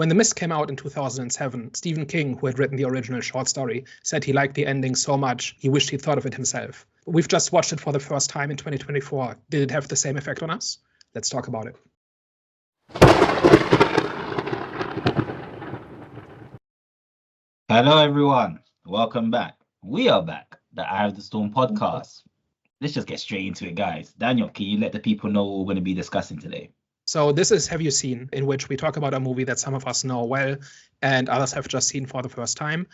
When The Mist came out in 2007, Stephen King, who had written the original short story, said he liked the ending so much he wished he'd thought of it himself. We've just watched it for the first time in 2024. Did it have the same effect on us? Let's talk about it. Hello, everyone. Welcome back. We are back, the Eye of the Storm podcast. Let's just get straight into it, guys. Daniel, can you let the people know what we're going to be discussing today? So this is Have You Seen, in which we talk about a movie that some of us know well and others have just seen for the first time.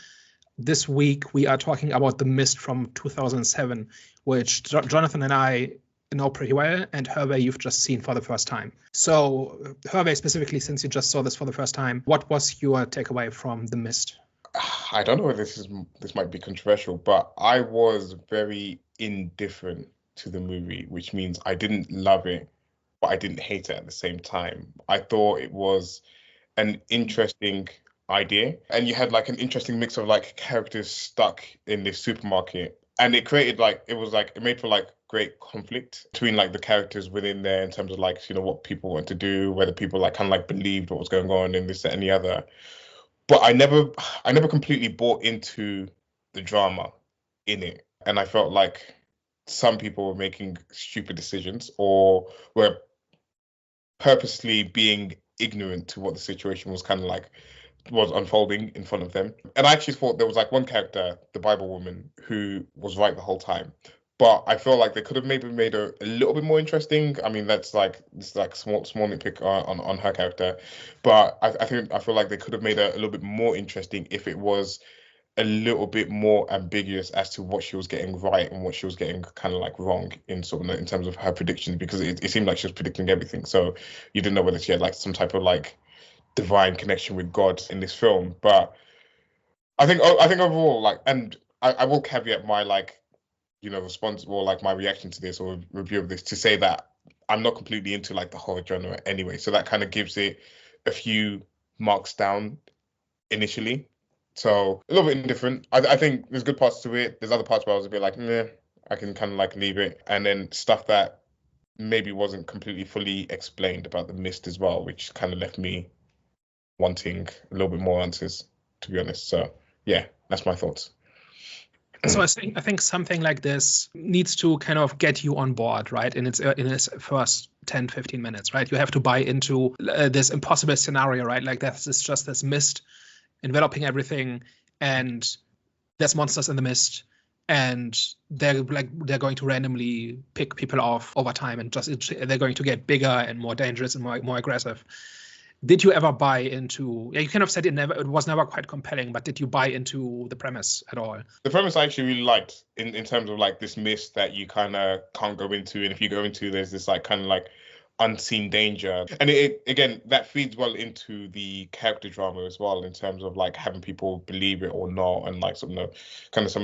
This week, we are talking about The Mist from 2007, which Jonathan and I know pretty well, and Hervé, you've just seen for the first time. So Hervé, specifically, since you just saw this for the first time, what was your takeaway from The Mist? I don't know whether this might be controversial, but I was very indifferent to the movie, which means I didn't love it, but I didn't hate it at the same time. I thought it was an interesting idea, and you had like an interesting mix of like characters stuck in this supermarket, and it created it made for like great conflict between like the characters within there in terms of like, you know, what people want to do, whether people like kind of like believed what was going on in this, that, and the other. But I never completely bought into the drama in it. And I felt like some people were making stupid decisions or were purposely being ignorant to what the situation was kind of like, was unfolding in front of them. And I actually thought there was like one character, the Bible woman, who was right the whole time. But I feel like they could have maybe made her a little bit more interesting. I mean, this is like small nitpick on her character, but I feel like they could have made her a little bit more interesting if it was a little bit more ambiguous as to what she was getting right and what she was getting kind of like wrong in terms of her predictions, because it seemed like she was predicting everything. So you didn't know whether she had like some type of like divine connection with God in this film. But I think overall, like, and I will caveat my like, you know, response or like my reaction to this or review of this to say that I'm not completely into like the horror genre anyway. So that kind of gives it a few marks down initially. So a little bit indifferent. I think there's good parts to it. There's other parts where I was a bit like, meh, I can kind of like leave it. And then stuff that maybe wasn't completely fully explained about The Mist as well, which kind of left me wanting a little bit more answers, to be honest. So yeah, that's my thoughts. So I think something like this needs to kind of get you on board, right? In its first 10, 15 minutes, right? You have to buy into this impossible scenario, right? Like it's just this mist enveloping everything, and there's monsters in the mist, and they're going to randomly pick people off over time, and they're going to get bigger and more dangerous and more aggressive. Did you ever buy into? You kind of said it was never quite compelling, but did you buy into the premise at all? The premise I actually really liked in terms of like this mist that you kind of can't go into, and if you go into, there's this like kind of like unseen danger, and it again that feeds well into the character drama as well in terms of like having people believe it or not, and like some of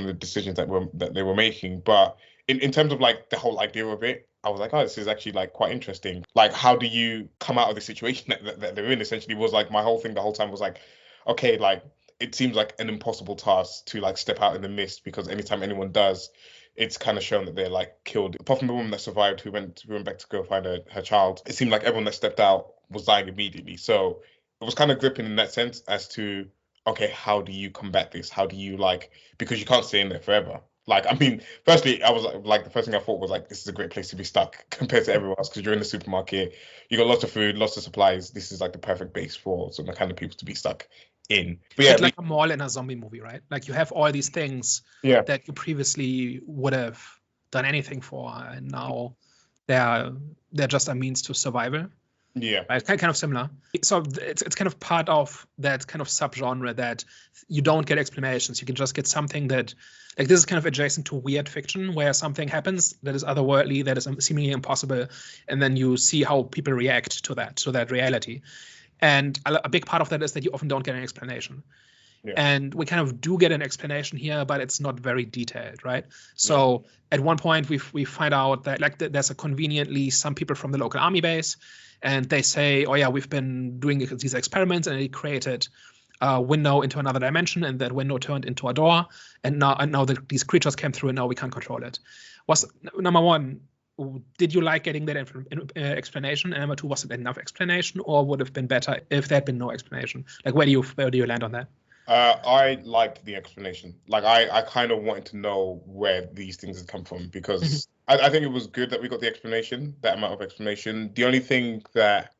the decisions that they were making. But in terms of like the whole idea of it, I was like, oh, this is actually like quite interesting. Like, how do you come out of the situation that they're in? Essentially, was like my whole thing the whole time was like, okay, like it seems like an impossible task to like step out in the mist, because anytime anyone does, it's kind of shown that they're like killed. Apart from the woman that survived, who went back to go find her child, it seemed like everyone that stepped out was dying immediately. So it was kind of gripping in that sense as to, okay, how do you combat this? How do you like, because you can't stay in there forever. Like, I mean, firstly, I was like, the first thing I thought was like, this is a great place to be stuck compared to everywhere else, because you're in the supermarket, you got lots of food, lots of supplies. This is like the perfect base for some kind of people to be stuck in. But yeah, like a mall in a zombie movie, right? Like you have all these things that you previously would have done anything for, and now they're just a means to survival. Yeah, right? Kind of similar. So it's kind of part of that kind of subgenre that you don't get explanations. You can just get something that, like, this is kind of adjacent to weird fiction, where something happens that is otherworldly, that is seemingly impossible, and then you see how people react to that reality. And a big part of that is that you often don't get an explanation. Yeah. And we kind of do get an explanation here, but it's not very detailed, right? So at one point we find out that like there's a conveniently some people from the local army base, and they say, oh yeah, we've been doing these experiments, and it created a window into another dimension, and that window turned into a door, and now these creatures came through, and now we can't control it. Was number one, did you like getting that explanation? And number two, was it enough explanation, or would have been better if there had been no explanation? Like, where do you land on that? I liked the explanation. Like, I kind of wanted to know where these things had come from, because I think it was good that we got the explanation, that amount of explanation. The only thing that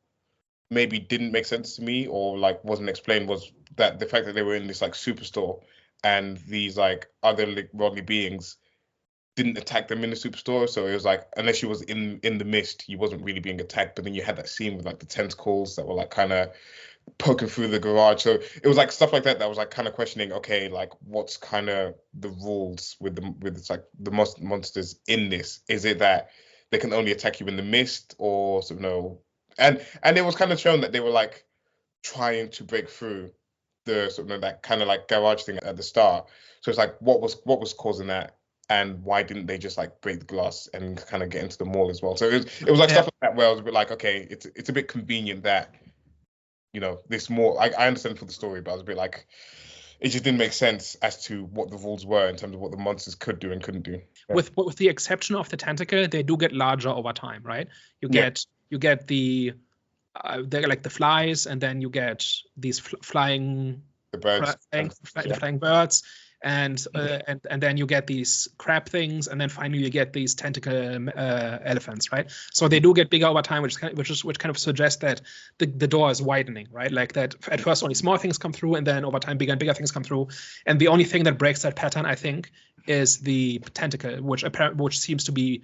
maybe didn't make sense to me, or like wasn't explained, was that the fact that they were in this like superstore, and these like other worldly beings didn't attack them in the superstore. So it was like, unless you was in the mist, you wasn't really being attacked. But then you had that scene with like the tentacles that were like kind of poking through the garage. So it was like stuff like that was like kind of questioning, okay, like what's kind of the rules with like the monsters in this? Is it that they can only attack you in the mist, or sort of no? And it was kind of shown that they were like trying to break through the sort of that kind of like garage thing at the start. So it's like, what was causing that, and why didn't they just like break the glass and kind of get into the mall as well? So it was like stuff like that where I was a bit like, okay, it's a bit convenient that, you know, this more. I understand for the story, but I was a bit like, it just didn't make sense as to what the rules were in terms of what the monsters could do and couldn't do. Yeah. With the exception of the tentacle, they do get larger over time, right? You get the they're like the flies, and then you get these flying birds, flying birds, and then you get these crab things, and then finally you get these tentacle elephants, right? So they do get bigger over time, which kind of suggests that the door is widening, right? Like that at first only small things come through, and then over time bigger and bigger things come through. And the only thing that breaks that pattern, I think, is the tentacle, which seems to be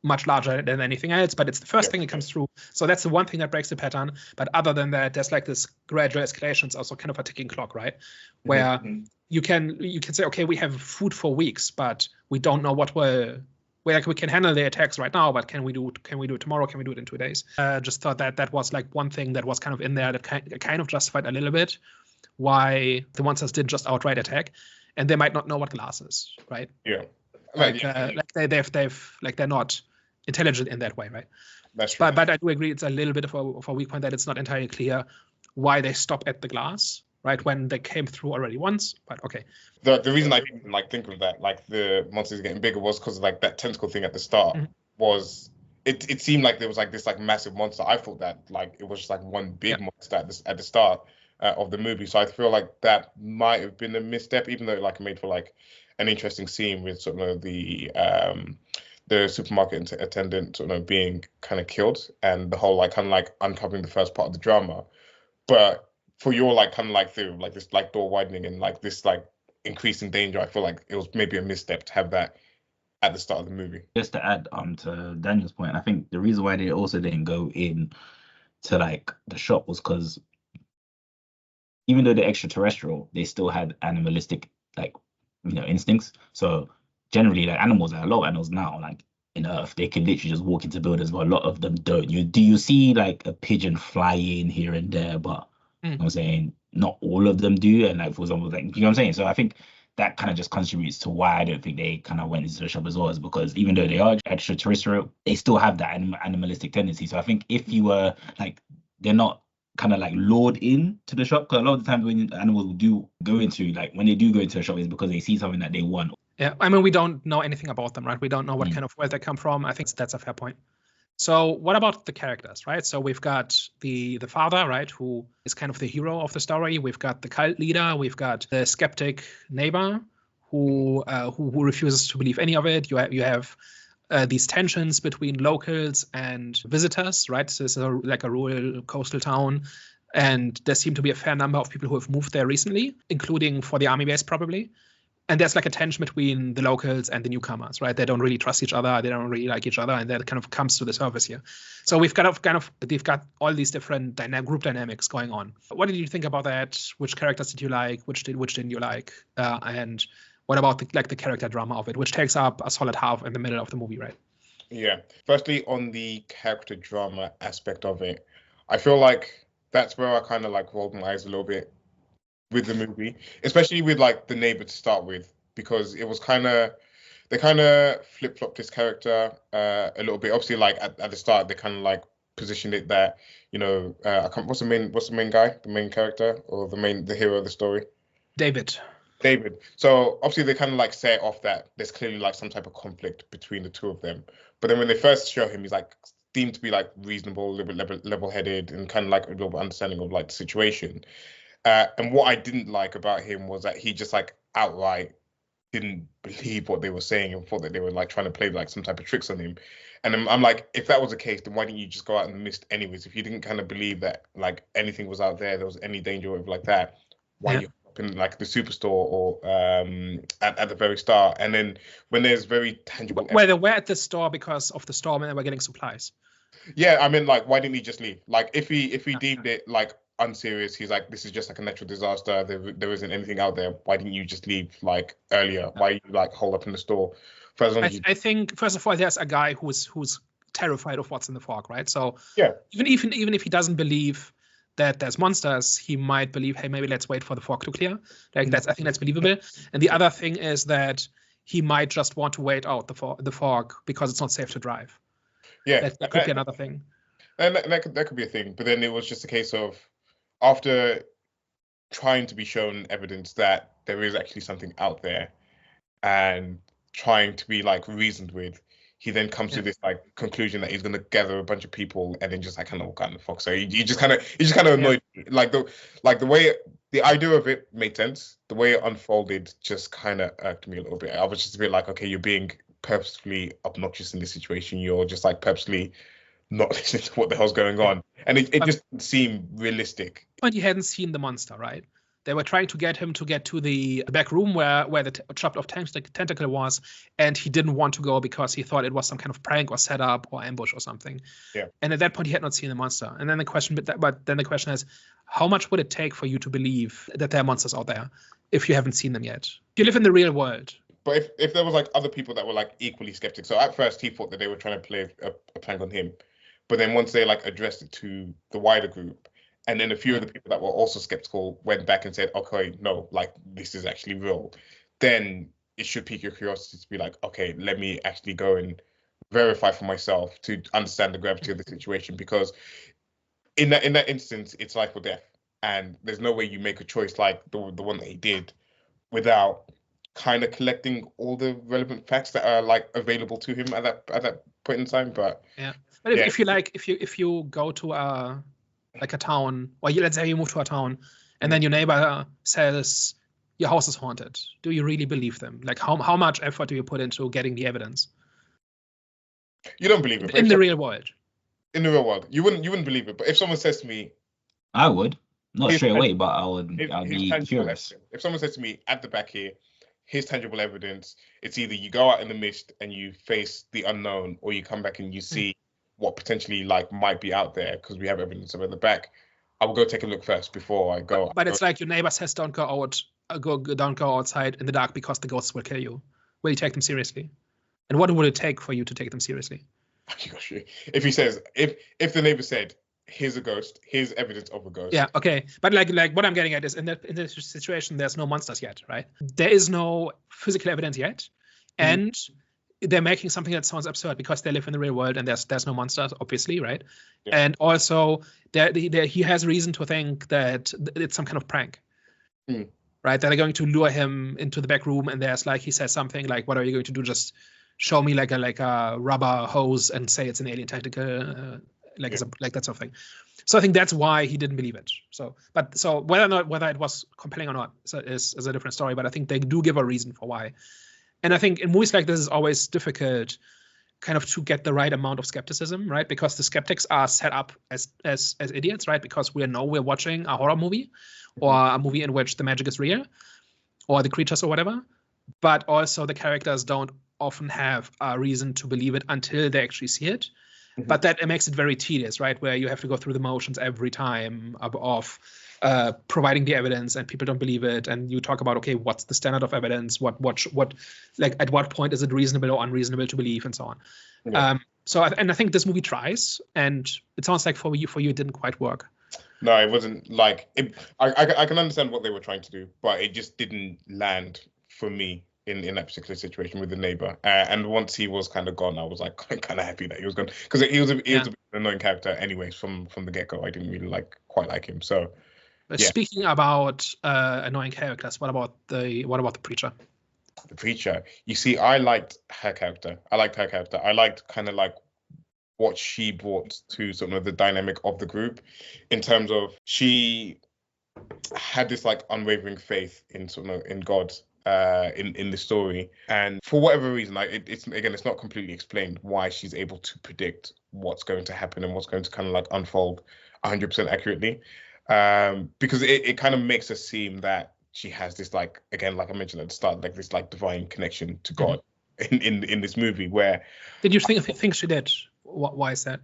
much larger than anything else, but it's the first thing that comes through. So that's the one thing that breaks the pattern. But other than that, there's like this gradual escalation. It's also kind of a ticking clock, right? Where you can say, okay, we have food for weeks, but we don't know what we can handle the attacks right now, but can we do it tomorrow? Can we do it in 2 days? Just thought that was like one thing that was kind of in there that kind of justified a little bit why the monsters didn't just outright attack, and they might not know what glass is, right? Yeah. They're not intelligent in that way, right? That's true. But I do agree, it's a little bit of a weak point that it's not entirely clear why they stop at the glass, right, when they came through already once. But okay. The reason I didn't like think of that, like the monsters getting bigger, was because like that tentacle thing at the start was it seemed like there was like this like massive monster. I thought that like it was just like one big monster at the start of the movie. So I feel like that might have been a misstep, even though like it made for like an interesting scene with sort of the supermarket attendant sort of being kind of killed, and the whole like kind of like uncovering the first part of the drama. But for your like kind of like through like this like door widening and like this like increasing danger, I feel like it was maybe a misstep to have that at the start of the movie. Just to add to Daniel's point, I think the reason why they also didn't go in to like the shop was because even though they're extraterrestrial, they still had animalistic like, you know, instincts. So generally, like animals, like a lot of animals now, like in Earth, they can literally just walk into buildings, but a lot of them don't. You see like a pigeon fly in here and there, but you know what I'm saying, not all of them do. And like, for example, like, you know what I'm saying? So I think that kind of just contributes to why I don't think they kind of went into the shop as well, is because even though they are extraterrestrial, they still have that animalistic tendency. So I think if you were like, they're not kind of like lured in to the shop, because a lot of the times when animals do go into, like when they do go into a shop, is because they see something that they want. Yeah, I mean, we don't know anything about them, right? We don't know what kind of where they come from. I think that's a fair point. So what about the characters, right? So we've got the father, right, who is kind of the hero of the story. We've got the cult leader. We've got the skeptic neighbor who refuses to believe any of it. You have these tensions between locals and visitors, right? So this is like a rural coastal town, and there seem to be a fair number of people who have moved there recently, including for the army base probably. And there's like a tension between the locals and the newcomers, right? They don't really trust each other. They don't really like each other, and that kind of comes to the surface here. So they've got all these different group dynamics going on. What did you think about that? Which characters did you like? Which didn't you like? And what about the character drama of it, which takes up a solid half in the middle of the movie, right? Yeah. Firstly, on the character drama aspect of it, I feel like that's where I kind of like rolled my eyes a little bit with the movie, especially with like the neighbor to start with, because it was they kind of flip-flopped his character a little bit. Obviously, like at the start, they kind of like positioned it that, you know, what's the main guy, the main character, or the hero of the story? David. David. So obviously they kind of like say off that there's clearly like some type of conflict between the two of them. But then when they first show him, he's like deemed to be like reasonable, level-headed, and kind of like a little bit understanding of like the situation. And what I didn't like about him was that he just like outright didn't believe what they were saying and thought that they were like trying to play like some type of tricks on him. And I'm like, if that was the case, then why didn't you just go out in the mist anyways? If you didn't kind of believe that like anything was out there was any danger of like that, why you up in like the superstore or at the very start? And then when there's very tangible, where they were at the store because of the storm and they were getting supplies. Yeah, I mean, like, why didn't he just leave? Like, if he deemed it like unserious, he's like, this is just like a natural disaster. There isn't anything out there. Why didn't you just leave like earlier? Why you like hold up in the store? For as long as I think first of all, there's a guy who's terrified of what's in the fog, right? So yeah, even if he doesn't believe that there's monsters, he might believe, hey, maybe let's wait for the fog to clear. Like I think that's believable. And the other thing is that he might just want to wait out the fog because it's not safe to drive. Yeah, that could be another thing. And that could be a thing. But then it was just a case of after trying to be shown evidence that there is actually something out there and trying to be like reasoned with, he then comes to this like conclusion that he's going to gather a bunch of people and then just like kind of walk out in the fog. So he just kind of annoyed me. Like the way the idea of it made sense. The way it unfolded just kind of irked me a little bit. I was just a bit like, okay, you're being purposefully obnoxious in this situation. You're just like purposely not listening to what the hell's going on, and it just didn't seem realistic. But he hadn't seen the monster, right? They were trying to get him to get to the back room where the chopped off tentacle was, and he didn't want to go because he thought it was some kind of prank or setup or ambush or something. Yeah. And at that point, he had not seen the monster. And then the question, but then the question is, how much would it take for you to believe that there are monsters out there if you haven't seen them yet? You live in the real world. But if there was like other people that were like equally skeptic, so at first he thought that they were trying to play a prank on him, but then once they like addressed it to the wider group, and then a few of the people that were also skeptical went back and said, okay, no, like this is actually real, then it should pique your curiosity to be like, okay, let me actually go and verify for myself to understand the gravity of the situation, because in that instance, it's life or death, and there's no way you make a choice like the one that he did without kind of collecting all the relevant facts that are like available to him at that point in time. But if you go to a town, or let's say you move to a town, and then your neighbor says your house is haunted, do you really believe them? Like how much effort do you put into getting the evidence? You don't believe it in the real world. In the real world, you wouldn't believe it. But if someone says to me, I would not straight away, but I'd be curious. If someone says to me at the back here, here's tangible evidence, it's either you go out in the mist and you face the unknown, or you come back and you see what potentially like might be out there because we have evidence of it at the back. I will go take a look first before I go. But it's like your neighbor says, don't go outside in the dark because the ghosts will kill you. Will you take them seriously? And what would it take for you to take them seriously? If he says, if the neighbor said, here's a ghost, here's evidence of a ghost. Yeah, okay. But like what I'm getting at is in this situation, there's no monsters yet, right? There is no physical evidence yet. And they're making something that sounds absurd because they live in the real world and there's no monsters, obviously, right? Yeah. And also he has reason to think that it's some kind of prank. Right? That they're going to lure him into the back room, and there's like, he says something like, what are you going to do? Just show me like a rubber hose and say it's an alien tentacle, like that sort of thing. So I think that's why he didn't believe it. So whether it was compelling or not is a different story, but I think they do give a reason for why. And I think in movies like this is always difficult kind of to get the right amount of skepticism, right? Because the skeptics are set up as idiots, right? Because we're watching a horror movie or a movie in which the magic is real or the creatures or whatever. But also the characters don't often have a reason to believe it until they actually see it. But that makes it very tedious, right? Where you have to go through the motions every time of providing the evidence, and people don't believe it. And you talk about, okay, what's the standard of evidence? What like at what point is it reasonable or unreasonable to believe, and so on. Yeah. I think this movie tries, and it sounds like for you it didn't quite work. No, it wasn't like it. I can understand what they were trying to do, but it just didn't land for me in that particular situation with the neighbor. And once he was kind of gone, I was like kind of happy that he was gone, because he was a bit of an annoying character anyways from the get-go. I didn't really quite like him. So Yeah. Speaking about annoying characters, what about the preacher? The preacher. You see, I liked her character. I liked kind of like what she brought to sort of the dynamic of the group, in terms of she had this like unwavering faith in sort of in God, in the story, and for whatever reason, like it's not completely explained why she's able to predict what's going to happen and what's going to kind of like unfold 100% accurately, because it kind of makes her seem that she has this, like, again, like I mentioned at the start, like this like divine connection to God in this movie. Where did you think she did? Why is that?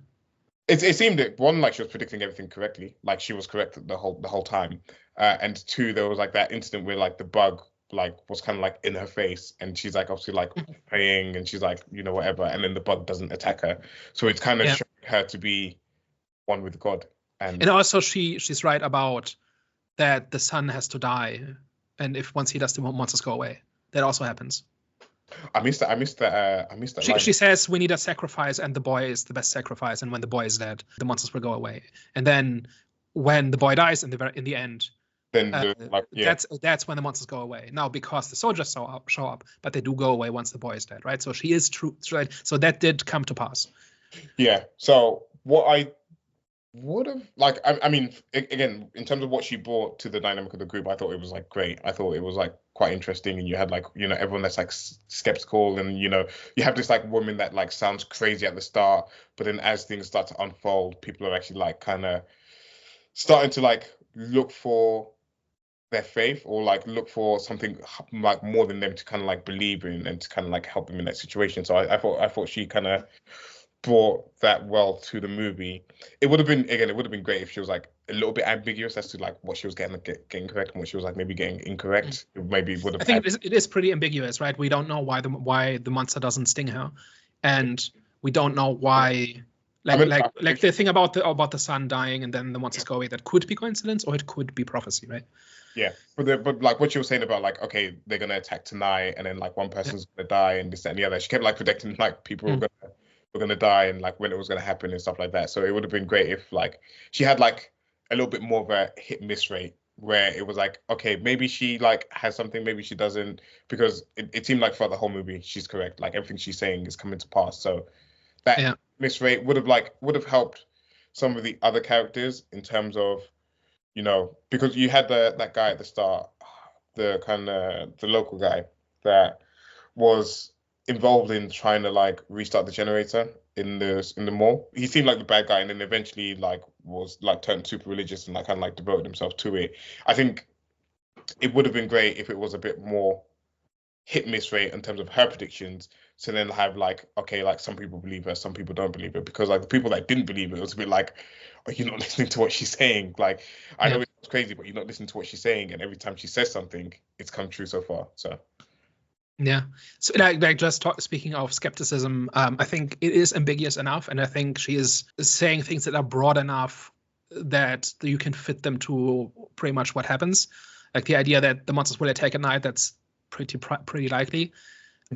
It seemed that, one, like she was predicting everything correctly, like she was correct the whole time, and two, there was like that incident where like the bug like was kind of like in her face, and she's like obviously like praying, and she's like, you know, whatever, and then the bug doesn't attack her, so it's kind of showing her to be one with God. And also she's right about that the son has to die, and if once he does, the monsters go away. That also happens. I missed that. She says we need a sacrifice, and the boy is the best sacrifice, and when the boy is dead, the monsters will go away. And then when the boy dies in the end, then that's when the monsters go away. Now, because the soldiers show up, but they do go away once the boy is dead, right? So she is true, right? So that did come to pass. Yeah. So what I would have, like, I mean, again, in terms of what she brought to the dynamic of the group, I thought it was like great. I thought it was like quite interesting, and you had like, you know, everyone that's like skeptical, and you know, you have this like woman that like sounds crazy at the start, but then as things start to unfold, people are actually like kind of starting to like look for their faith, or like look for something like more than them to kind of like believe in, and to kind of like help them in that situation. So I thought she kind of brought that well to the movie. It would have been great if she was like a little bit ambiguous as to like what she was getting correct and what she was like maybe getting incorrect. Maybe would have. I think it is pretty ambiguous, right? We don't know why the monster doesn't sting her, and we don't know why. Like the thing about the son dying and then the monsters go away, that could be coincidence or it could be prophecy, right? Yeah, but like what you were saying about like, okay, they're gonna attack tonight, and then like one person's gonna die, and this, that, and the other. She kept like predicting like people were gonna die, and like when it was gonna happen and stuff like that. So it would have been great if like she had like a little bit more of a hit miss rate, where it was like, okay, maybe she like has something, maybe she doesn't, because it seemed like throughout the whole movie she's correct, like everything she's saying is coming to pass. So that miss rate would have helped some of the other characters in terms of, you know, because you had that guy at the start, the kind of the local guy that was involved in trying to like restart the generator in the mall. He seemed like the bad guy, and then eventually like was like turned super religious and like kind of like devoted himself to it. I think it would have been great if it was a bit more hit miss rate in terms of her predictions, so then have like, okay, like some people believe her, some people don't believe her, because like the people that didn't believe it was a bit like, are you not listening to what she's saying? Like, I know it's crazy, but you're not listening to what she's saying, and every time she says something, it's come true so far. So yeah, so like just speaking of skepticism, I think it is ambiguous enough, and I think she is saying things that are broad enough that you can fit them to pretty much what happens. Like the idea that the monsters will attack at night, that's pretty likely.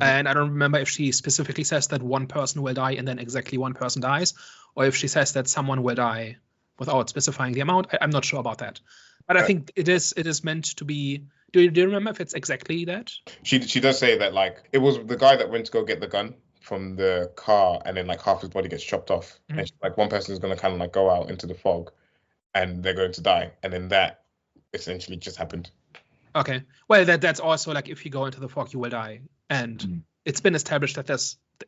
And I don't remember if she specifically says that one person will die and then exactly one person dies, or if she says that someone will die without specifying the amount. I'm not sure about that, but I think it is meant to be. Do you remember if it's exactly that? She does say that like it was the guy that went to go get the gun from the car, and then like half his body gets chopped off, and she's like, one person is going to kind of like go out into the fog, and they're going to die, and then that essentially just happened. Okay, well that's also like, if you go into the fog, you will die, and it's been established that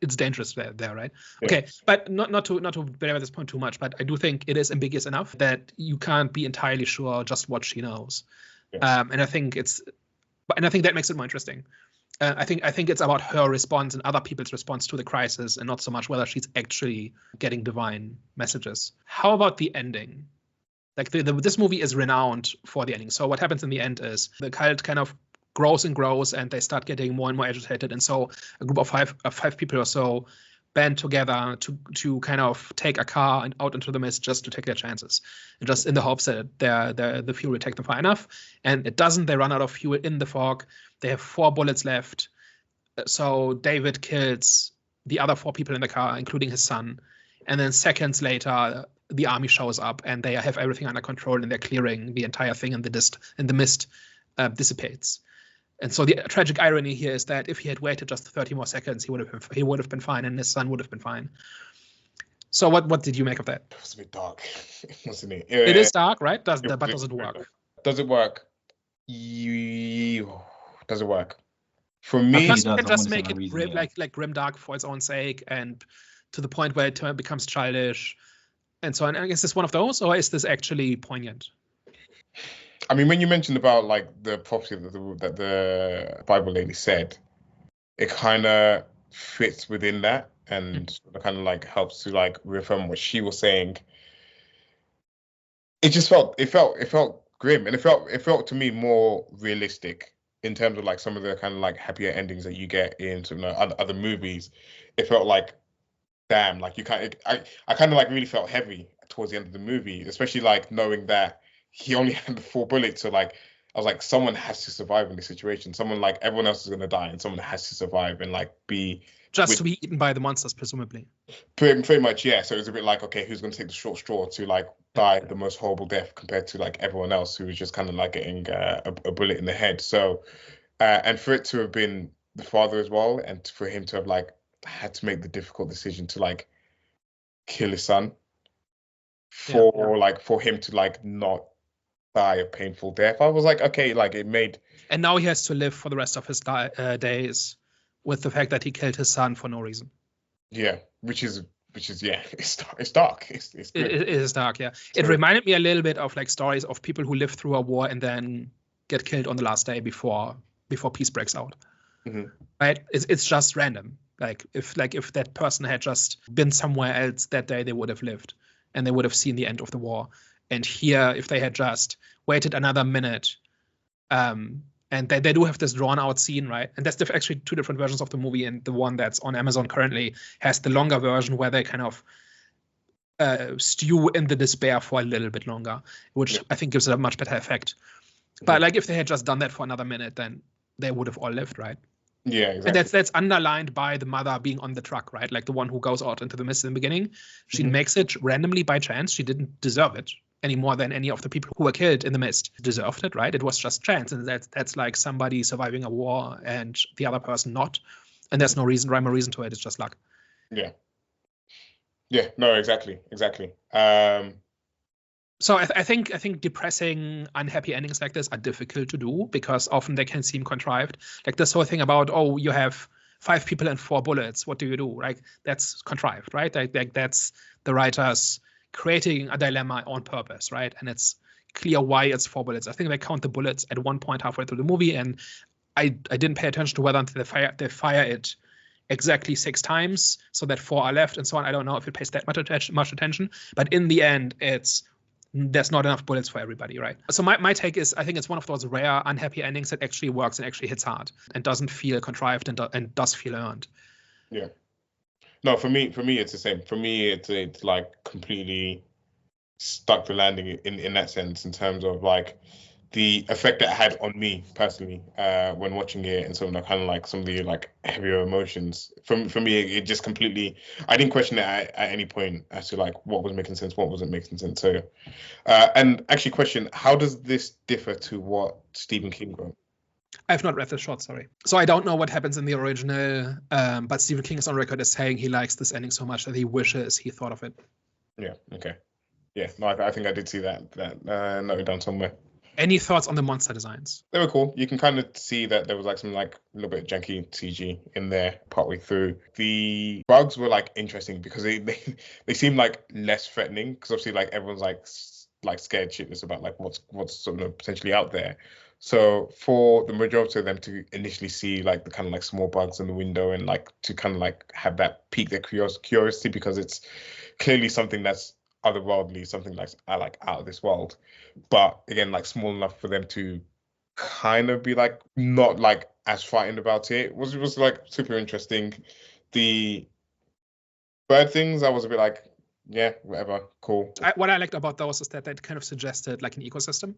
it's dangerous there, right? Yeah. Okay, but not to belabor this point too much, but I do think it is ambiguous enough that you can't be entirely sure just what she knows. Yeah. And I think that makes it more interesting. I think it's about her response and other people's response to the crisis, and not so much whether she's actually getting divine messages. How about the ending? Like this movie is renowned for the ending. So what happens in the end is the cult kind of grows and grows, and they start getting more and more agitated. And so a group of five people or so band together to kind of take a car and out into the mist just to take their chances, and just in the hopes that the fuel will take them far enough. And it doesn't. They run out of fuel in the fog. They have 4 bullets left. So David kills the other 4 people in the car, including his son. And then seconds later, the army shows up and they have everything under control and they're clearing the entire thing, and the mist dissipates. And so the tragic irony here is that if he had waited just 30 more seconds, he would have been fine, and his son would have been fine. So what did you make of that? It was a bit dark, wasn't it? It is dark, right? But does it work? Does it work? Does it work? For me, you can just make it grim, like grim dark for its own sake, and to the point where it becomes childish, and so on. Is this one of those, or is this actually poignant? I mean, when you mentioned about like the prophecy that the Bible lady said, it kind of fits within that, and kind of like helps to like reaffirm what she was saying. It just felt grim, and it felt to me more realistic in terms of like some of the kind of like happier endings that you get in other movies. It felt like, damn, like I kind of like really felt heavy towards the end of the movie, especially like knowing that he only had 4 bullets. So like, I was like, someone has to survive in this situation. Someone, like, everyone else is going to die, and someone has to survive and like be... Just to be eaten by the monsters, presumably. Pretty much, yeah. So it was a bit like, okay, who's going to take the short straw to like die the most horrible death compared to like everyone else who was just kind of like getting a bullet in the head. So, and for it to have been the father as well, and for him to have like had to make the difficult decision to like kill his son for him to like not die a painful death. I was like, okay, like it made... And now he has to live for the rest of his days with the fact that he killed his son for no reason. Yeah, which is yeah, it's dark. It is dark, yeah. So, it reminded me a little bit of like stories of people who live through a war and then get killed on the last day before peace breaks out. Mm-hmm. Right? It's just random. Like if that person had just been somewhere else that day, they would have lived and they would have seen the end of the war. And here, if they had just waited another minute, and they do have this drawn-out scene, right? And that's actually 2 different versions of the movie, and the one that's on Amazon currently has the longer version where they kind of stew in the despair for a little bit longer, which I think gives it a much better effect. But like if they had just done that for another minute, then they would have all lived, right? Yeah, exactly. And that's underlined by the mother being on the truck, right? Like the one who goes out into the mist in the beginning. She makes it randomly by chance. She didn't deserve it any more than any of the people who were killed in the mist deserved it, right? It was just chance, and that's like somebody surviving a war and the other person not, and there's no rhyme or reason to it. It's just luck. Yeah. No, exactly. So I think depressing, unhappy endings like this are difficult to do because often they can seem contrived. Like this whole thing about, oh, you have 5 people and 4 bullets. What do you do? Like that's contrived, right? Like that's the writers creating a dilemma on purpose, right? And it's clear why it's 4 bullets. I think they count the bullets at one point halfway through the movie, and I didn't pay attention to whether until they fire it exactly 6 times so that 4 are left and so on. I don't know if it pays that much attention, but in the end, there's not enough bullets for everybody, right? So my take is, I think it's one of those rare unhappy endings that actually works and actually hits hard and doesn't feel contrived and does feel earned. Yeah. No, for me, it's the same. For me, it's like completely stuck the landing in that sense, in terms of like the effect that it had on me personally when watching it, and some of the kind of like some of the like heavier emotions. For me, it just completely, I didn't question it at any point as to like what was making sense, what wasn't making sense. So, and actually question, how does this differ to what Stephen King wrote? I've not read the short, sorry. So I don't know what happens in the original, but Stephen King is on record as saying he likes this ending so much that he wishes he thought of it. Yeah, okay. Yeah, no, I think I did see that noted down somewhere. Any thoughts on the monster designs? They were cool. You can kind of see that there was like some like a little bit janky CG in there partway through. The bugs were like interesting because they seem like less threatening, because obviously like everyone's like scared shitless about like what's sort of potentially out there. So for the majority of them to initially see like the kind of like small bugs in the window and like to kind of like have that pique their curiosity, because it's clearly something that's otherworldly, something that's like out of this world, but again like small enough for them to kind of be like not like as frightened about it was like super interesting. The bird things, I was a bit like, yeah, whatever, cool. What I liked about those is that they kind of suggested like an ecosystem.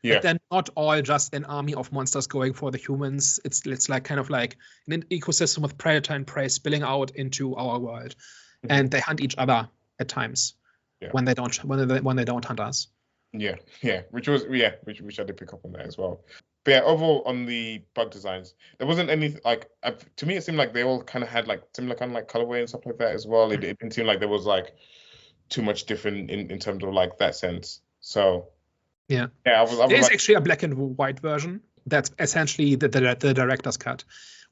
Yeah. Like they're not all just an army of monsters going for the humans. It's like kind of like an ecosystem with predator and prey spilling out into our world, and they hunt each other at times. Yeah. when they don't hunt us. Yeah, which I did pick up on that as well. But yeah, overall on the bug designs, there wasn't any like to me it seemed like they all kind of had like similar kind of like colorway and stuff like that as well. It didn't seem like there was like too much different in terms of like that sense. So yeah, I was there is like, actually a black and white version that's essentially the director's cut,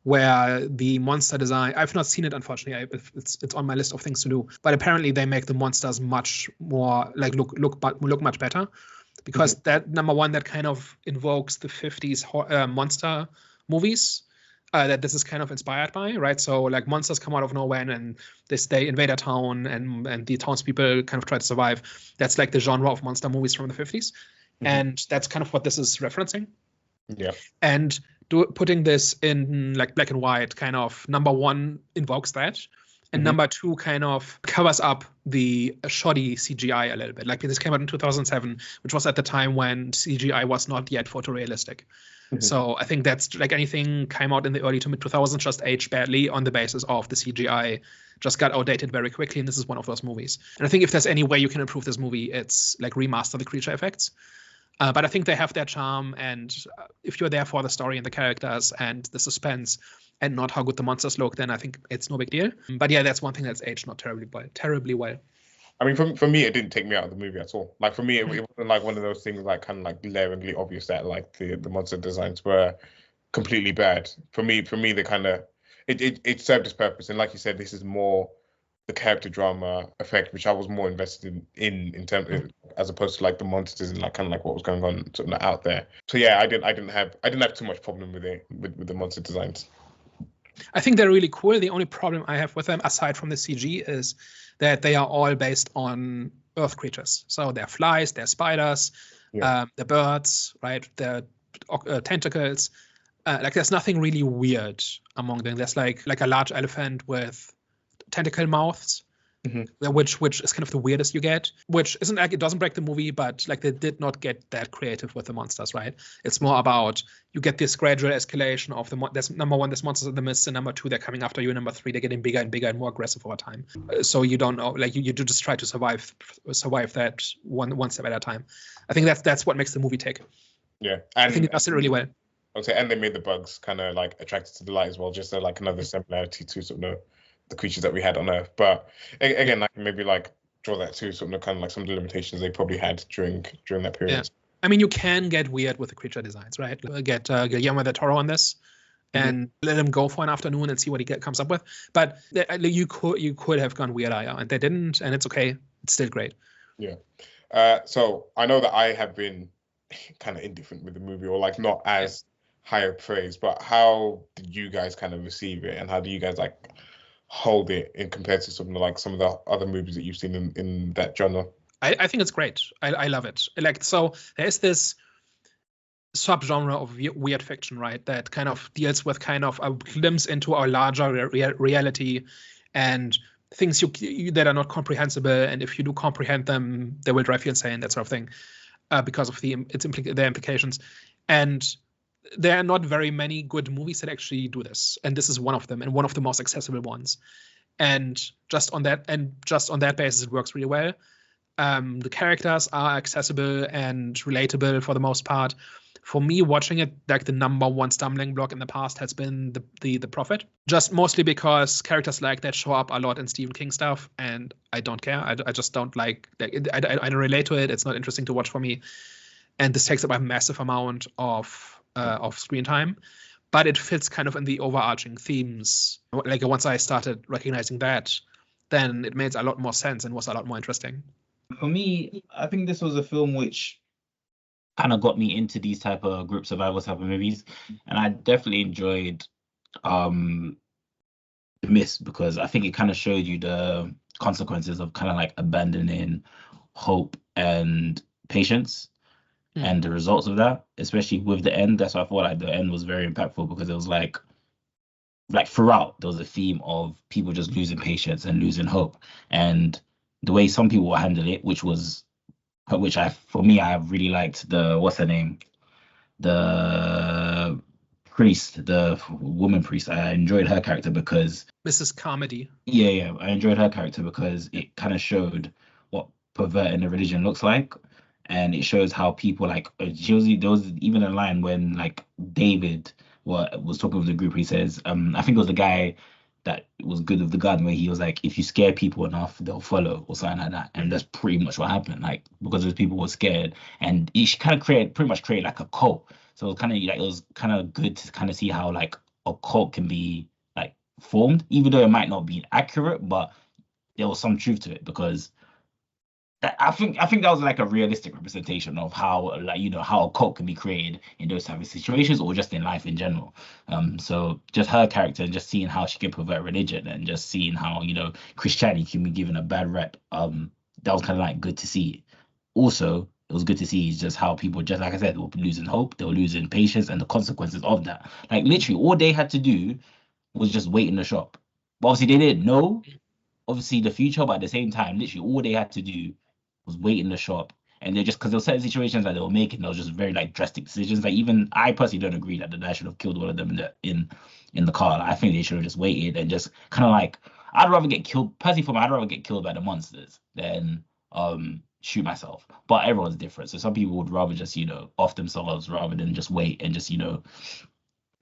where the monster design, I've not seen it, unfortunately. It's on my list of things to do, but apparently they make the monsters much more like look much better, because that, number one, that kind of invokes the 50s monster movies that this is kind of inspired by, right? So like monsters come out of nowhere and they invade a town, and the townspeople kind of try to survive. That's like the genre of monster movies from the 50s. And that's kind of what this is referencing. Yeah. And putting this in like black and white, kind of, number one, invokes that, and number two, kind of covers up the shoddy CGI a little bit. Like, this came out in 2007, which was at the time when CGI was not yet photorealistic. So I think that's like anything came out in the early to mid 2000s just aged badly on the basis of the CGI just got outdated very quickly, and this is one of those movies. And I think if there's any way you can improve this movie, it's like remaster the creature effects. But I think they have their charm, and if you're there for the story and the characters and the suspense and not how good the monsters look, then I think it's no big deal. But yeah, that's one thing that's aged not terribly well. I mean, for me, it didn't take me out of the movie at all. Like, for me, it wasn't like one of those things like kind of like glaringly obvious that like the monster designs were completely bad. For me, they kind of it served its purpose, and like you said, this is more the character drama effect, which I was more invested in terms of, as opposed to like the monsters and like kind of like what was going on sort of out there. So yeah, I didn't have too much problem with the monster designs. I think they're really cool. The only problem I have with them, aside from the CG, is that they are all based on earth creatures. So they're flies, they're spiders, they're birds, right? They're tentacles. Like, there's nothing really weird among them. There's like a large elephant with tentacle mouths, which is kind of the weirdest you get, which isn't like, it doesn't break the movie, but like they did not get that creative with the monsters, right? It's more about, you get this gradual escalation of there's number one, there's monsters in the mist, and number two, they're coming after you, and number three, they're getting bigger and bigger and more aggressive over time. So you don't know, like you just try to survive that one step at a time. I think that's what makes the movie tick. Yeah, and I think it does it really well. Okay, and they made the bugs kind of like attracted to the light as well, just like another similarity to sort of the creatures that we had on Earth. But again, I can maybe like draw that to some of the kind of like some of the limitations they probably had during that period. Yeah. I mean, you can get weird with the creature designs, right? Get Guillermo del Toro on this and let him go for an afternoon and see what he comes up with. But you could have gone weird, and they didn't, and it's okay. It's still great. Yeah. So I know that I have been kind of indifferent with the movie, or like not as higher praise, but how did you guys kind of receive it, and how do you guys like hold it in compared to some of the other movies that you've seen in that genre? I think it's great. I love it. Like, so there's this subgenre of weird fiction, right, that kind of deals with kind of a glimpse into our larger reality and things that are not comprehensible, and if you do comprehend them, they will drive you insane, that sort of thing, because of their implications. And there are not very many good movies that actually do this, and this is one of them, and one of the most accessible ones. And just on that basis, it works really well. The characters are accessible and relatable for the most part. For me, watching it, like, the number one stumbling block in the past has been the Prophet, just mostly because characters like that show up a lot in Stephen King stuff, and I don't care. I just don't like I don't relate to it. It's not interesting to watch for me, and this takes up a massive amount of screen time, but it fits kind of in the overarching themes. Like, once I started recognizing that, then it made a lot more sense and was a lot more interesting. For me, I think this was a film which kind of got me into these type of group survival type of movies, and I definitely enjoyed The Mist, because I think it kind of showed you the consequences of kind of like abandoning hope and patience. And the results of that, especially with the end. That's why I thought like the end was very impactful, because it was like throughout there was a theme of people just losing patience and losing hope, and the way some people handled it, which I really liked the, what's her name, the priest, the woman priest. I enjoyed her character because Mrs. Carmody. Yeah, I enjoyed her character because it kind of showed what perverting the religion looks like. And it shows how people like there was even a line when like David was talking with the group. He says, I think it was the guy that was good with the garden, where he was like, if you scare people enough, they'll follow or something like that. And that's pretty much what happened. Like, because those people were scared, and it kind of pretty much create like a cult. So it was kind of good to kind of see how like a cult can be like formed, even though it might not be accurate, but there was some truth to it, because I think that was like a realistic representation of how, like, how a cult can be created in those type of situations, or just in life in general. So just her character, and just seeing how she can pervert religion, and just seeing how Christianity can be given a bad rep. That was kind of like good to see. Also, it was good to see just how people, just like I said, they were losing hope, they were losing patience, and the consequences of that. Like, literally, all they had to do was just wait in the shop. But obviously, they didn't know, obviously, the future, but at the same time, literally, all they had to do was wait in the shop. And they're just, because there were certain situations that they were making, those just very like drastic decisions. Like, even I personally don't agree that the dad should have killed one of them in the car. Like, I think they should have just waited and just kind of like, I'd rather get killed, personally for me, I'd rather get killed by the monsters than shoot myself. But everyone's different. So some people would rather just, off themselves rather than just wait and just,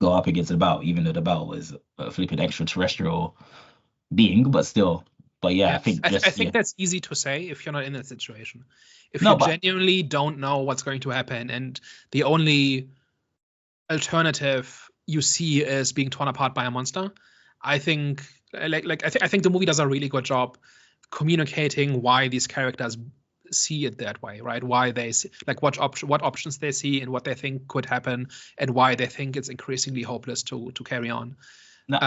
go up against the battle, even though the battle was a flipping extraterrestrial being, but still. But yeah, I think that's easy to say if you're not in that situation. If No, you but- genuinely don't know what's going to happen, and the only alternative you see is being torn apart by a monster, I think I think the movie does a really good job communicating why these characters see it that way, right? Why they see, like, what options they see and what they think could happen, and why they think it's increasingly hopeless to carry on. No,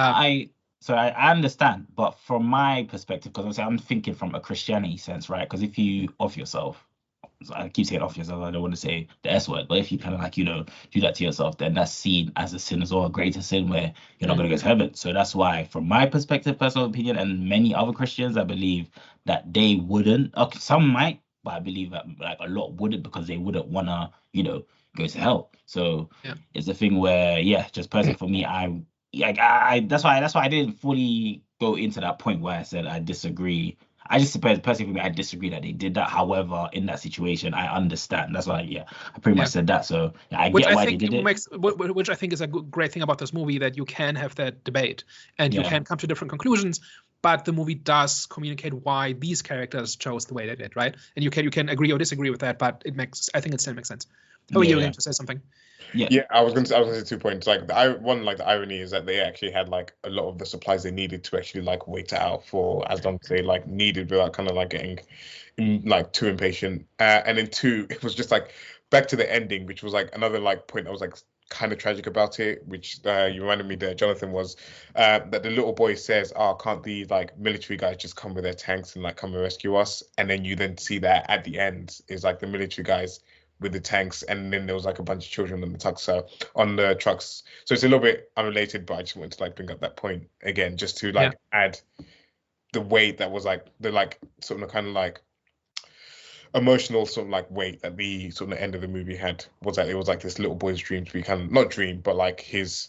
I understand, but from my perspective, because obviously I'm thinking from a Christianity sense, right? Because if you off yourself, so I keep saying off yourself, I don't want to say the S word, but if you kind of like, do that to yourself, then that's seen as a sin as well, a greater sin, where you're not going to go to heaven. So that's why, from my perspective, personal opinion, and many other Christians, I believe that they wouldn't, okay, some might, but I believe that like a lot wouldn't, because they wouldn't want to, go to hell. So it's a thing where, just personally for me, that's why I didn't fully go into that point where I said I disagree. I just suppose personally for me, I disagree that they did that. However, in that situation, I understand. That's why I pretty much said that. So I get why they did it. Which I think is a great thing about this movie, that you can have that debate and you can come to different conclusions, but the movie does communicate why these characters chose the way they did, right? And you can agree or disagree with that, but I think it still makes sense. Oh, you were going to say something? Yeah, I was going to say 2 points. Like, the irony is that they actually had like a lot of the supplies they needed to actually like wait it out for as long as they like needed, without kind of like getting like too impatient. And then 2, it was just like back to the ending, which was like another like point that was like kind of tragic about it, which you reminded me that Jonathan was that the little boy says, "Oh, can't the like military guys just come with their tanks and like come and rescue us?" And then you then see that at the end is like the military guys with the tanks, and then there was like a bunch of children on the trucks. So it's a little bit unrelated, but I just wanted to like bring up that point again, just to like add the weight that was like the like sort of kind of like emotional sort of like weight that the sort of the end of the movie had, was that it was like this little boy's dream to be kind of not dream, but like his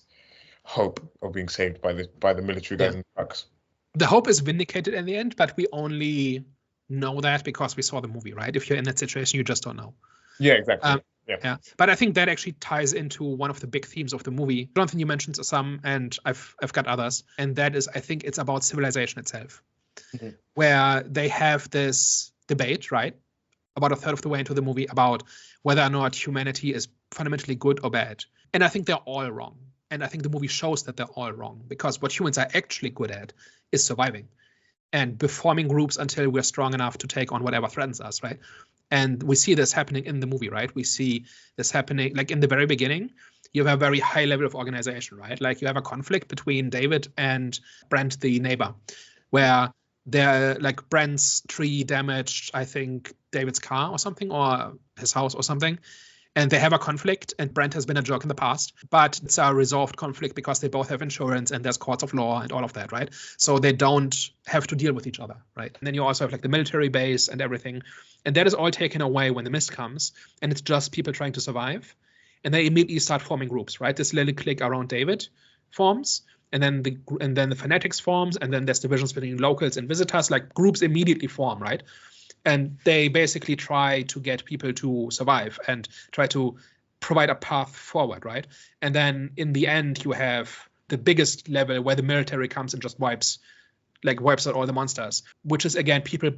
hope of being saved by the military guys in the trucks. The hope is vindicated in the end, but we only know that because we saw the movie, right? If you're in that situation, you just don't know. Yeah, exactly. But I think that actually ties into one of the big themes of the movie. Jonathan, you mentioned some, and I've got others, and that is, I think it's about civilization itself, where they have this debate, right, about a third of the way into the movie, about whether or not humanity is fundamentally good or bad. And I think they're all wrong. And I think the movie shows that they're all wrong, because what humans are actually good at is surviving and forming groups until we're strong enough to take on whatever threatens us, right? And we see this happening in the movie, right? We see this happening, like in the very beginning, you have a very high level of organization, right? Like you have a conflict between David and Brent, the neighbor, where they're like Brent's tree damaged, I think, David's car or something, or his house or something. And they have a conflict, and Brent has been a jerk in the past, but it's a resolved conflict because they both have insurance and there's courts of law and all of that, right? So they don't have to deal with each other, right? And then you also have like the military base and everything. And that is all taken away when the mist comes, and it's just people trying to survive. And they immediately start forming groups, right? This little clique around David forms, and then the fanatics forms, and then there's divisions between locals and visitors, like groups immediately form, right? And they basically try to get people to survive and try to provide a path forward, right? And then in the end, you have the biggest level where the military comes and just wipes out all the monsters, which is, again, people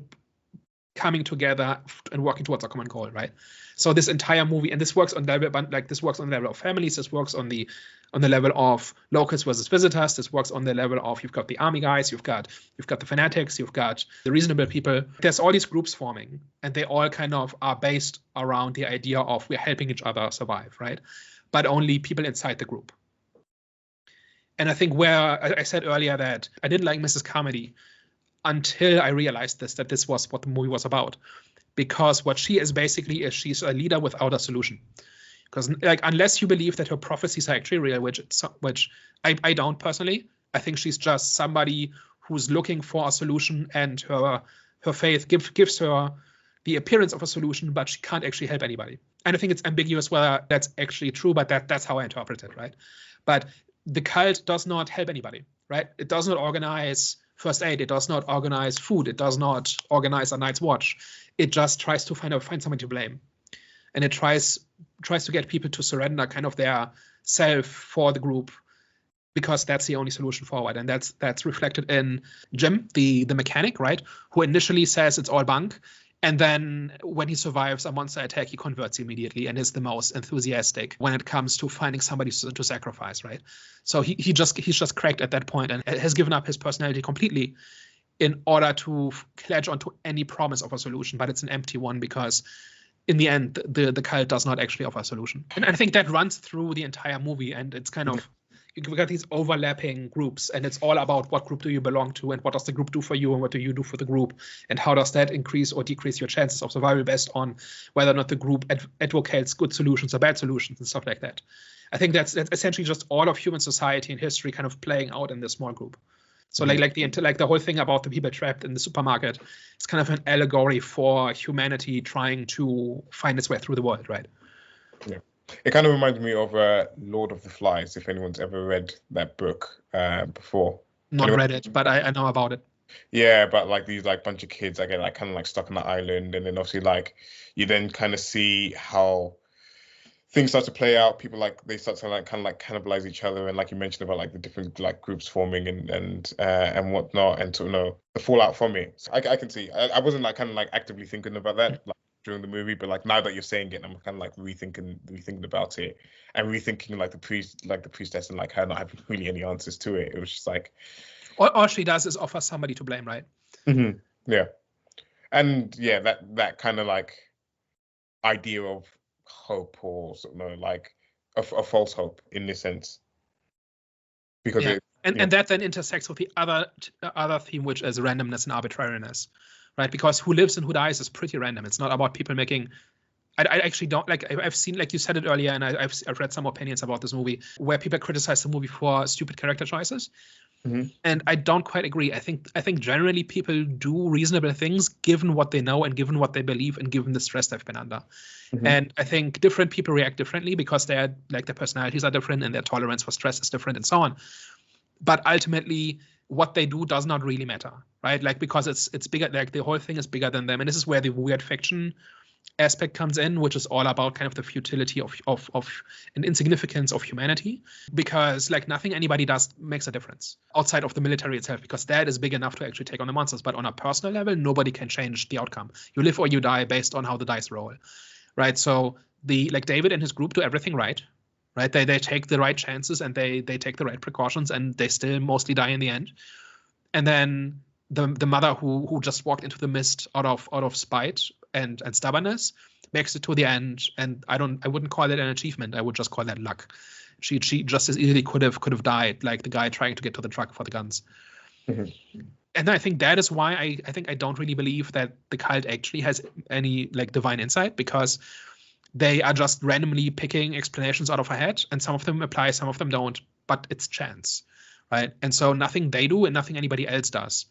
coming together and working towards a common goal, right? So this entire movie, and this works on level, this works on the level of families, this works on the level of locals versus visitors, this works on the level of, you've got the army guys, you've got the fanatics, you've got the reasonable people. There's all these groups forming, and they all kind of are based around the idea of we're helping each other survive, right? But only people inside the group. And I think where I said earlier that I didn't like Mrs. Carmody until I realized that this was what the movie was about. Because what she is basically is she's a leader without a solution. Because unless you believe that her prophecies are actually real, which I don't personally, I think she's just somebody who's looking for a solution, and her faith gives her the appearance of a solution, but she can't actually help anybody. And I think it's ambiguous whether that's actually true, but that's how I interpret it, right? But the cult does not help anybody, right? It does not organize first aid. It does not organize food. It does not organize a night's watch. It just tries to find somebody to blame. And it tries to get people to surrender kind of their self for the group, because that's the only solution forward. And that's reflected in Jim, the mechanic, right? Who initially says it's all bunk. And then when he survives a monster attack, he converts immediately and is the most enthusiastic when it comes to finding somebody to sacrifice, right? So he's just cracked at that point and has given up his personality completely in order to pledge onto any promise of a solution, but it's an empty one, because in the end, the cult does not actually offer a solution. And I think that runs through the entire movie, and it's kind of, you've got these overlapping groups, and it's all about what group do you belong to, and what does the group do for you, and what do you do for the group, and how does that increase or decrease your chances of survival based on whether or not the group advocates good solutions or bad solutions and stuff like that. I think that's essentially just all of human society and history kind of playing out in this small group. So like the whole thing about the people trapped in the supermarket, it's kind of an allegory for humanity trying to find its way through the world, right? Yeah. It kind of reminds me of Lord of the Flies, if anyone's ever read that book before. Not read it, but I know about it. Yeah, but like these bunch of kids, I get kind of stuck on the island, and then obviously you then kind of see how things start to play out. People they start to kind of cannibalize each other, and like you mentioned about the different groups forming and whatnot, and the fallout from it. So I can see. I wasn't actively thinking about that during the movie, but now that you're saying it, I'm kind of rethinking about it, and rethinking the priestess and her not having really any answers to it. It was just all she does is offer somebody to blame, right? Mm-hmm. Yeah, and yeah, that kind of idea of hope, or a false hope in this sense, because and that then intersects with the other theme, which is randomness and arbitrariness, right? Because who lives and who dies is pretty random. It's not about people making. I actually don't I've seen, like you said it earlier, and I've read some opinions about this movie where people criticize the movie for stupid character choices. Mm-hmm. And I don't quite agree. I think generally people do reasonable things given what they know and given what they believe and given the stress they've been under. Mm-hmm. And I think different people react differently because their personalities are different and their tolerance for stress is different and so on. But ultimately, what they do does not really matter, right? Because it's bigger. The whole thing is bigger than them, and this is where the weird fiction aspect comes in, which is all about kind of the futility of and insignificance of humanity, because nothing anybody does makes a difference outside of the military itself, because that is big enough to actually take on the monsters. But on a personal level, nobody can change the outcome. You live or you die based on how the dice roll, right? So David and his group do everything right? They take the right chances and they take the right precautions, and they still mostly die in the end. And then the mother who just walked into the mist out of spite and stubbornness makes it to the end, and I wouldn't call it an achievement. I would just call that luck. She just as easily could have died, like the guy trying to get to the truck for the guns. Mm-hmm. And I think that is why I don't really believe that the cult actually has any divine insight, because they are just randomly picking explanations out of a hat, and some of them apply, some of them don't, but it's chance, right? And so nothing they do and nothing anybody else does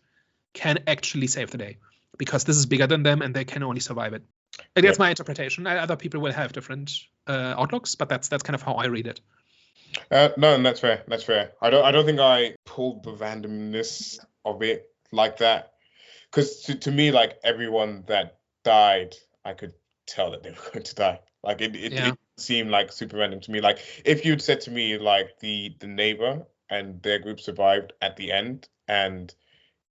can actually save the day, because this is bigger than them and they can only survive it. And that's my interpretation. Other people will have different outlooks, but that's kind of how I read it. No, and that's fair. That's fair. I don't think I pulled the randomness of it like that, because to me, everyone that died, I could tell that they were going to die. Like Yeah. it seemed like super random to me. Like if you'd said to me like the neighbor and their group survived at the end, and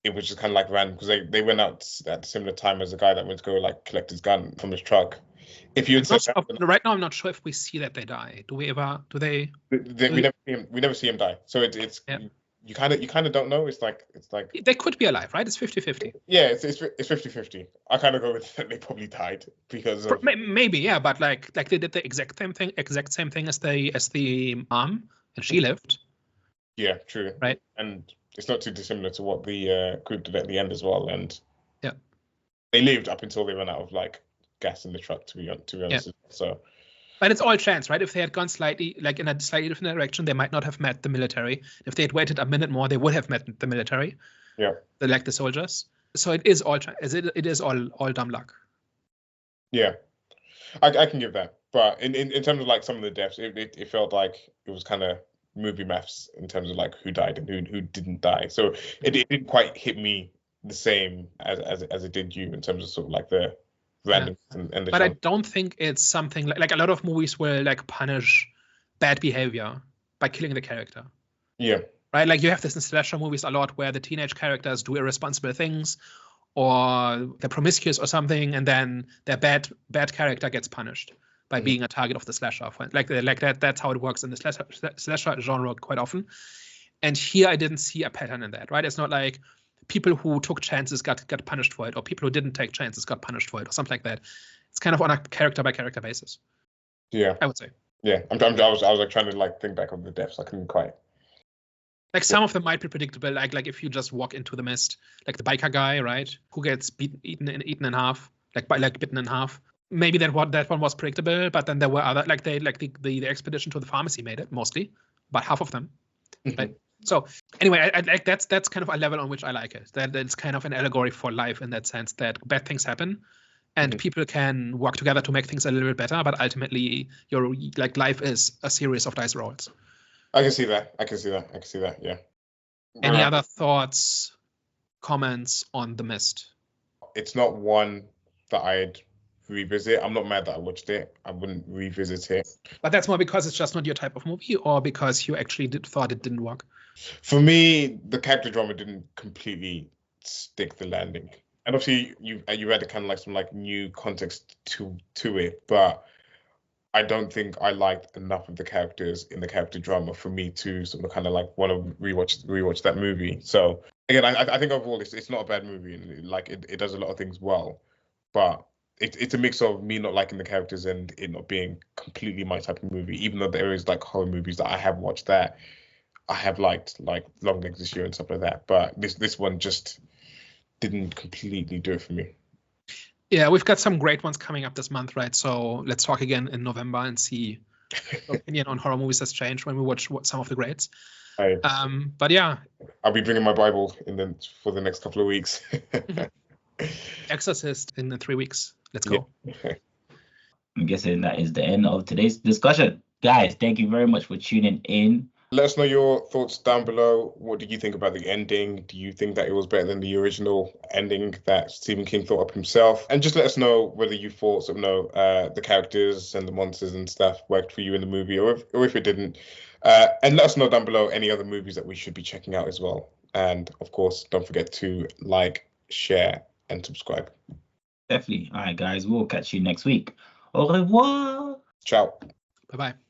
it was just kind of like random because they went out at a similar time as the guy that went to go like collect his gun from his truck. If you had said Right now, I'm not sure if we see that they die. Do we ever? Do they? we never see him die. So it's Yeah. you kind of don't know. It's like They could be alive, right? It's 50-50. yeah, it's 50-50. I kind of go with that they probably died because of Maybe, yeah, but like they did the exact same thing as the mom, and she lived. yeah, true. Right. And it's not too dissimilar to what the group did at the end as well. And yeah, they lived up until they ran out of like gas in the truck. To be honest, yeah. So. But it's all chance, right? If they had gone slightly in a slightly different direction, they might not have met the military. If they had waited a minute more, they would have met the military. Yeah. The soldiers. So it is all it is all dumb luck. Yeah, I can give that. But in terms of like some of the deaths, it felt like it was kind of movie maths in terms of like who died and who didn't die. So it didn't quite hit me the same as it did you in terms of sort of like the random and the. But I don't think it's something like a lot of movies will like punish bad behavior by killing the character. Yeah. Right, like you have this in slasher movies a lot where the teenage characters do irresponsible things, or they're promiscuous or something, and then their bad character gets punished by being a target of the slasher. Like that. That's how it works in the slasher genre quite often. And here I didn't see a pattern in that. Right, it's not like people who took chances got punished for it, or people who didn't take chances got punished for it, or something like that. It's kind of on a character by character basis. Yeah, I would say. Yeah, I was like trying to like think back on the deaths. I couldn't quite. Like some of them might be predictable, like if you just walk into the mist, like the biker guy, right, who gets eaten in half, like bitten in half. Maybe that one was predictable, but then there were other, like the expedition to the pharmacy made it mostly, but half of them. Right? So anyway, I like that's kind of a level on which I like it. That it's kind of an allegory for life in that sense that bad things happen, and people can work together to make things a little bit better. But ultimately, your like life is a series of dice rolls. I can see that. Yeah. Any other thoughts, comments on The Mist? It's not one that I'd revisit. I'm not mad that I watched it. I wouldn't revisit it. But that's more because it's just not your type of movie, or because you actually thought it didn't work? For me, the character drama didn't completely stick the landing. And obviously, you added kind of like some like new context to it, but I don't think I liked enough of the characters in the character drama for me to sort of kind of like want to rewatch that movie. So again, I think overall it's not a bad movie, and like it does a lot of things well, but it's a mix of me not liking the characters and it not being completely my type of movie. Even though there is like horror movies that I have watched that I have liked, like Long Legs this year and stuff like that, but this one just didn't completely do it for me. Yeah, we've got some great ones coming up this month, right? So let's talk again in November and see your opinion on horror movies has changed when we watch some of the greats. But yeah, I'll be bringing my Bible for the next couple of weeks. Exorcist in 3 weeks. Let's go. Yeah. I'm guessing that is the end of today's discussion. Guys, thank you very much for tuning in. Let us know your thoughts down below. What did you think about the ending? Do you think that it was better than the original ending that Stephen King thought up himself? And just let us know whether you thought the characters and the monsters and stuff worked for you in the movie, or if it didn't. And let us know down below any other movies that we should be checking out as well. And of course, don't forget to like, share, and subscribe. Definitely. All right, guys, we'll catch you next week. Au revoir. Ciao. Bye-bye.